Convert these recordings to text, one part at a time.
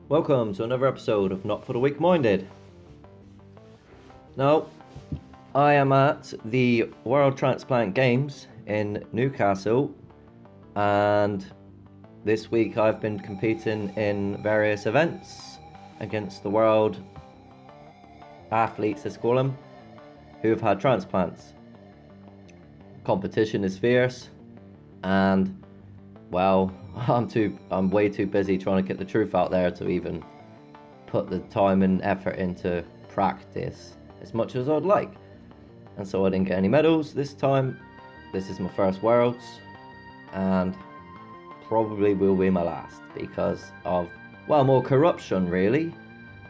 Welcome to another episode of Not for the Weak-Minded. Now, I am at the World Transplant Games in Newcastle, and this week I've been competing in various events against the world athletes, let's call them, who have had transplants. Competition is fierce, and well, I'm way too busy trying to get the truth out there to even put the time and effort into practice as much as I'd like. And so I didn't get any medals this time. This is my first Worlds, and probably will be my last because of, well, more corruption really,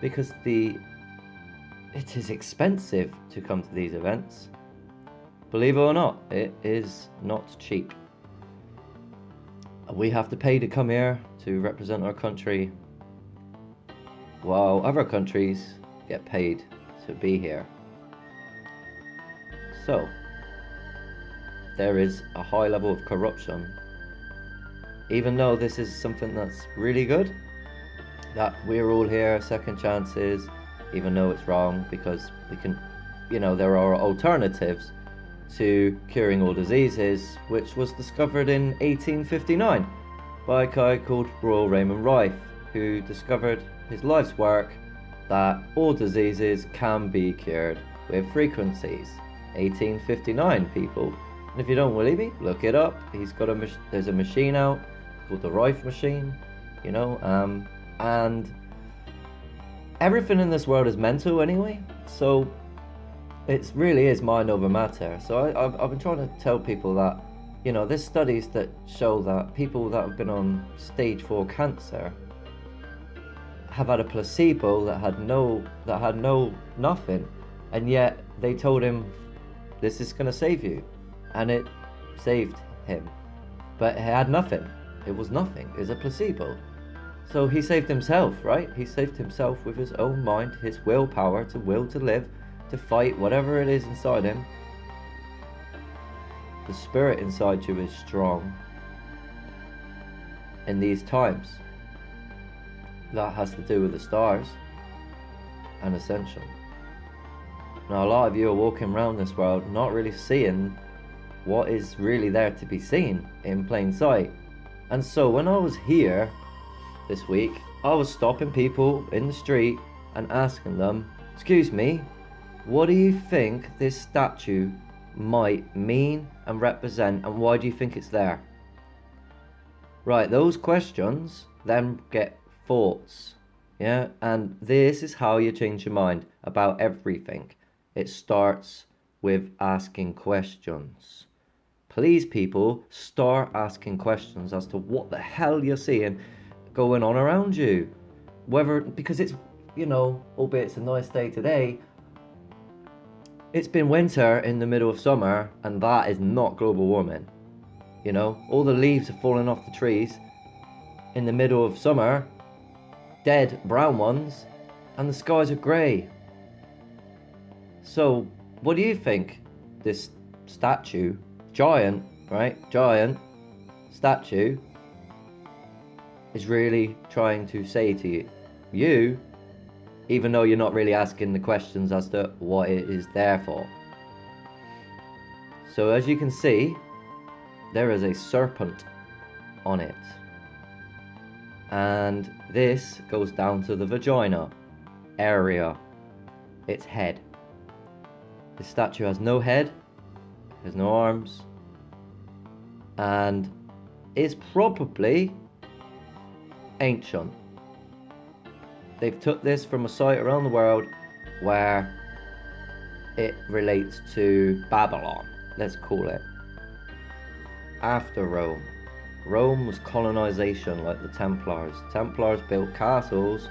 because it is expensive to come to these events. Believe it or not, it is not cheap. We have to pay to come here to represent our country, while other countries get paid to be here. So, there is a high level of corruption, even though this is something that's really good, that we're all here, second chances, even though it's wrong, because we can, there are alternatives to curing all diseases, which was discovered in 1859 by a guy called Royal Raymond Rife, who discovered his life's work that all diseases can be cured with frequencies. 1859, people. And if you don't believe me, look it up. He's got there's a machine out called the Rife machine, and everything in this world is mental anyway, so it really is mind over matter. So I've been trying to tell people that, there's studies that show that people that have been on stage 4 cancer have had a placebo that had nothing, and yet they told him this is going to save you, and it saved him, but it had nothing. It was nothing. It was a placebo. So he saved himself, right? He saved himself with his own mind, his willpower to will to live, to fight whatever it is inside him. The spirit inside you is strong in these times. That has to do with the stars and ascension. Now, a lot of you are walking around this world not really seeing what is really there to be seen in plain sight. And so when I was here this week, I was stopping people in the street and asking them, excuse me, what do you think this statue might mean and represent, and why do you think it's there? Right, those questions then get thoughts, yeah? And this is how you change your mind about everything. It starts with asking questions. Please, people, start asking questions as to what the hell you're seeing going on around you. Because it's, albeit it's a nice day today, it's been winter in the middle of summer, and that is not global warming. All the leaves are falling off the trees in the middle of summer, dead brown ones, and the skies are grey. So, what do you think this statue, giant statue, is really trying to say to you, even though you're not really asking the questions as to what it is there for? So as you can see, there is a serpent on it, and this goes down to the vagina area, its head. The statue has no head, has no arms, and is probably ancient. They've took this from a site around the world where it relates to Babylon, let's call it. After Rome. Rome was colonization, like the Templars. Templars built castles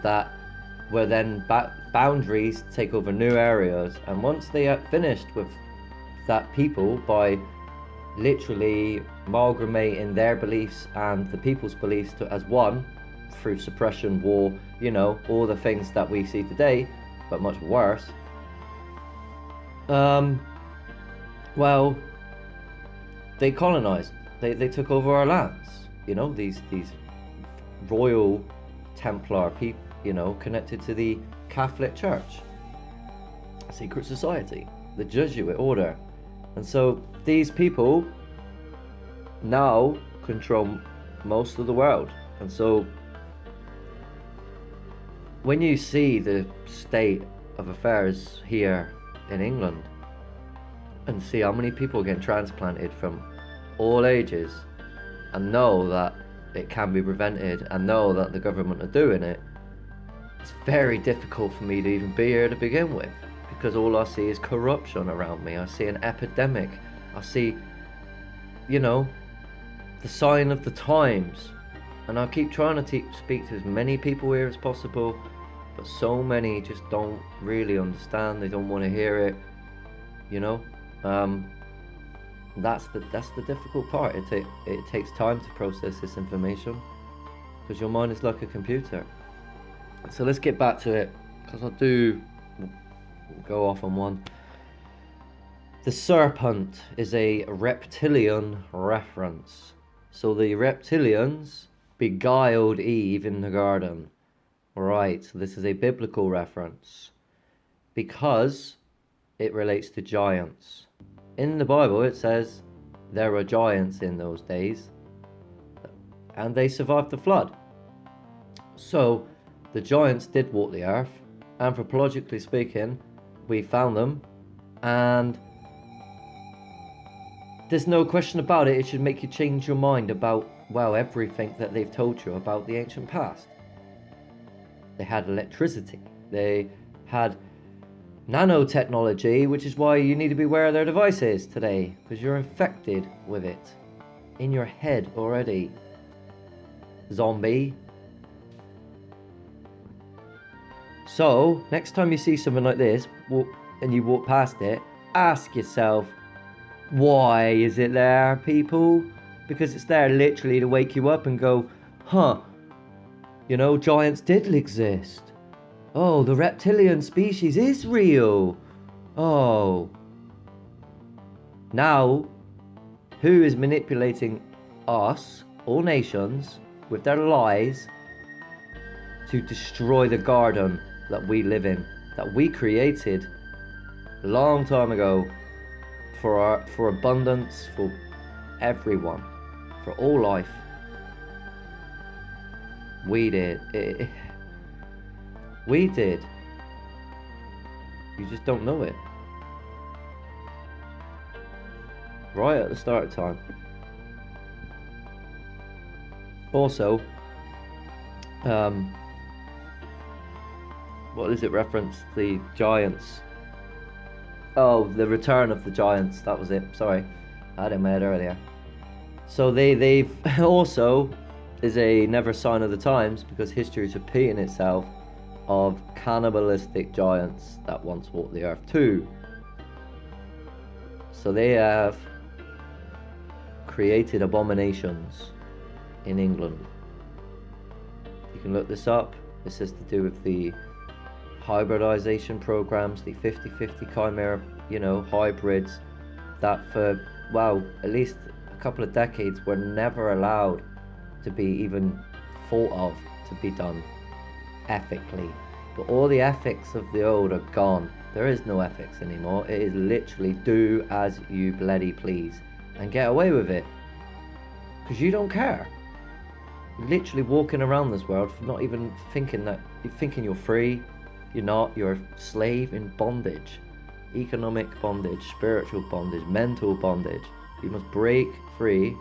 that were then boundaries to take over new areas. And once they had finished with that people by literally amalgamating their beliefs and the people's beliefs as one, through suppression, war, all the things that we see today, but much worse. Well, they colonized. They took over our lands. These royal Templar people, you know, connected to the Catholic Church, secret society, the Jesuit order. And so these people now control most of the world. And so when you see the state of affairs here in England and see how many people get transplanted from all ages, and know that it can be prevented, and know that the government are doing it, it's very difficult for me to even be here to begin with, because all I see is corruption around me. I see an epidemic. I see, you know, the sign of the times. And I keep trying to speak to as many people here as possible, but so many just don't really understand. They don't want to hear it, you know. That's the difficult part. It takes time to process this information, because your mind is like a computer. So let's get back to it, because I do go off on one. The serpent is a reptilian reference. So the reptilians beguiled Eve in the garden. Right, so this is a biblical reference because it relates to giants. In the Bible it says there were giants in those days and they survived the flood. So the giants did walk the earth. Anthropologically speaking, we found them, and there's no question about it. It should make you change your mind about, well, everything that they've told you about the ancient past. They had electricity. They had nanotechnology, which is why you need to be aware of their devices today, because you're infected with it in your head already. Zombie. So next time you see something like this and you walk past it, ask yourself, why is it there, people? Because it's there literally to wake you up and go, huh, you know, giants did exist. Oh, the reptilian species is real. Oh. Now, who is manipulating us, all nations, with their lies to destroy the garden that we live in, that we created a long time ago for abundance, for everyone, for all life? We did. We did. You just don't know it. Right at the start of time. Also, what does it reference? The giants. Oh, the return of the giants. That was it. Sorry, I had it in my head earlier. So they've also is a never sign of the times, because history is repeating itself, of cannibalistic giants that once walked the earth too. So they have created abominations in England. You can look this up. This is to do with the hybridization programs, the 50-50 chimera, you know, hybrids that for, well, at least a couple of decades were never allowed to be even thought of to be done ethically. But all the ethics of the old are gone. There is no ethics anymore. It is literally do as you bloody please and get away with it, because you don't care. You're literally walking around this world not even thinking that you're thinking you're free. You're not. You're a slave in bondage, economic bondage, spiritual bondage, mental bondage. You must break free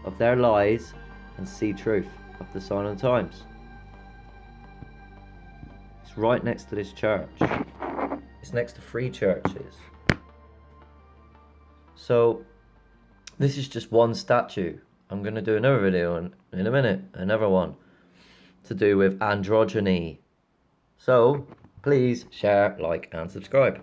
of their lies and see truth of the sign of the times. It's right next to this church. It's next to 3 churches. So this is just one statue. I'm going to do another video in a minute, another one to do with androgyny. So please share, like and subscribe.